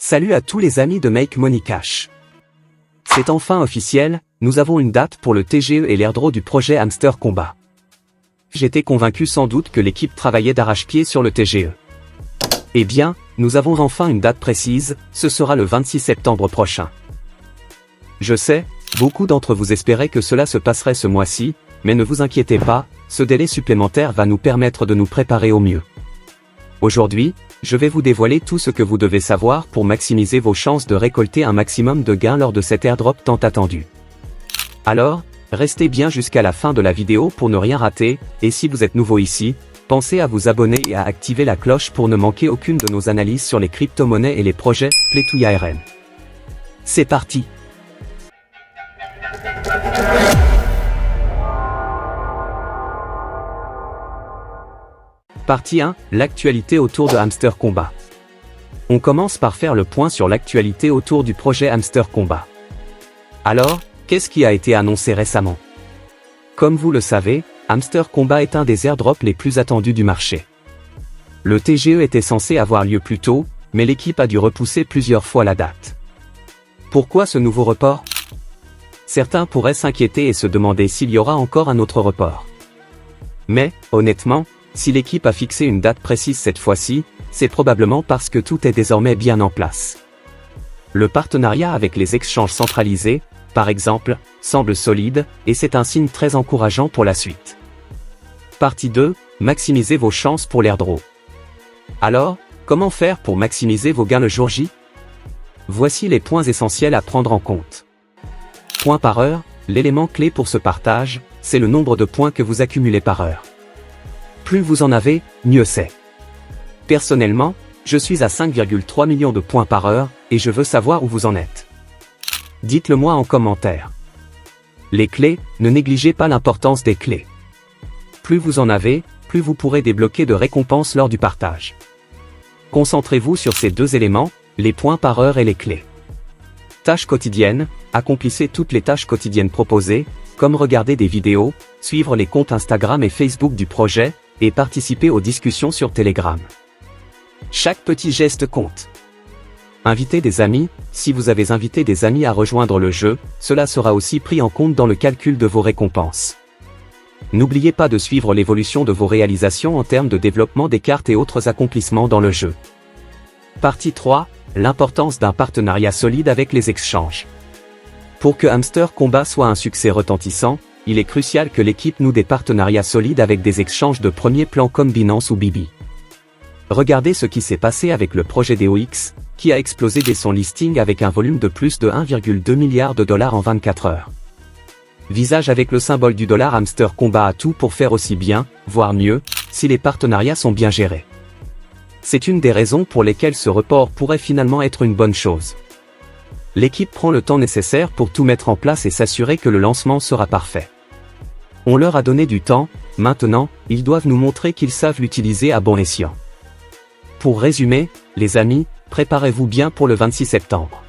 Salut à tous les amis de Make Money Cash. C'est enfin officiel, nous avons une date pour le TGE et l'airdrop du projet Hamster Combat. J'étais convaincu sans doute que l'équipe travaillait d'arrache-pied sur le TGE. Eh bien, nous avons enfin une date précise, ce sera le 26 septembre prochain. Je sais, beaucoup d'entre vous espéraient que cela se passerait ce mois-ci, mais ne vous inquiétez pas, ce délai supplémentaire va nous permettre de nous préparer au mieux. Aujourd'hui, je vais vous dévoiler tout ce que vous devez savoir pour maximiser vos chances de récolter un maximum de gains lors de cet airdrop tant attendu. Alors, restez bien jusqu'à la fin de la vidéo pour ne rien rater, et si vous êtes nouveau ici, pensez à vous abonner et à activer la cloche pour ne manquer aucune de nos analyses sur les crypto-monnaies et les projets Play2 ARN. C'est parti! Partie 1, l'actualité autour de Hamster Combat. On commence par faire le point sur l'actualité autour du projet Hamster Combat. Alors, qu'est-ce qui a été annoncé récemment? Comme vous le savez, Hamster Combat est un des airdrops les plus attendus du marché. Le TGE était censé avoir lieu plus tôt, mais l'équipe a dû repousser plusieurs fois la date. Pourquoi ce nouveau report? Certains pourraient s'inquiéter et se demander s'il y aura encore un autre report. Mais, honnêtement, si l'équipe a fixé une date précise cette fois-ci, c'est probablement parce que tout est désormais bien en place. Le partenariat avec les exchanges centralisés, par exemple, semble solide, et c'est un signe très encourageant pour la suite. Partie 2, maximisez vos chances pour l'airdrop. Alors, comment faire pour maximiser vos gains le jour J? Voici les points essentiels à prendre en compte. Point par heure, l'élément clé pour ce partage, c'est le nombre de points que vous accumulez par heure. Plus vous en avez, mieux c'est. Personnellement, je suis à 5,3 millions de points par heure, et je veux savoir où vous en êtes. Dites-le moi en commentaire. Les clés, ne négligez pas l'importance des clés. Plus vous en avez, plus vous pourrez débloquer de récompenses lors du partage. Concentrez-vous sur ces deux éléments, les points par heure et les clés. Tâches quotidiennes, accomplissez toutes les tâches quotidiennes proposées, comme regarder des vidéos, suivre les comptes Instagram et Facebook du projet, et participer aux discussions sur Telegram. Chaque petit geste compte. Invitez des amis, si vous avez invité des amis à rejoindre le jeu, cela sera aussi pris en compte dans le calcul de vos récompenses. N'oubliez pas de suivre l'évolution de vos réalisations en termes de développement des cartes et autres accomplissements dans le jeu. Partie 3, l'importance d'un partenariat solide avec les exchanges. Pour que Hamster Combat soit un succès retentissant, il est crucial que l'équipe noue des partenariats solides avec des exchanges de premier plan comme Binance ou Bibi. Regardez ce qui s'est passé avec le projet DOX, qui a explosé dès son listing avec un volume de plus de 1,2 milliard de dollars en 24 heures. Visage avec le symbole du dollar, Hamster Combat a tout pour faire aussi bien, voire mieux, si les partenariats sont bien gérés. C'est une des raisons pour lesquelles ce report pourrait finalement être une bonne chose. L'équipe prend le temps nécessaire pour tout mettre en place et s'assurer que le lancement sera parfait. On leur a donné du temps, maintenant, ils doivent nous montrer qu'ils savent l'utiliser à bon escient. Pour résumer, les amis, préparez-vous bien pour le 26 septembre.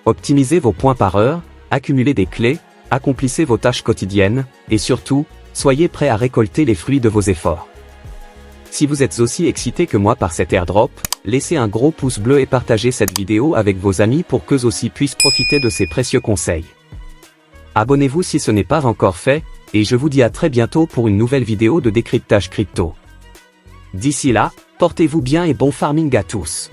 Optimisez vos points par heure, accumulez des clés, accomplissez vos tâches quotidiennes, et surtout, soyez prêts à récolter les fruits de vos efforts. Si vous êtes aussi excité que moi par cet airdrop, laissez un gros pouce bleu et partagez cette vidéo avec vos amis pour qu'eux aussi puissent profiter de ces précieux conseils. Abonnez-vous si ce n'est pas encore fait, et je vous dis à très bientôt pour une nouvelle vidéo de décryptage crypto. D'ici là, portez-vous bien et bon farming à tous.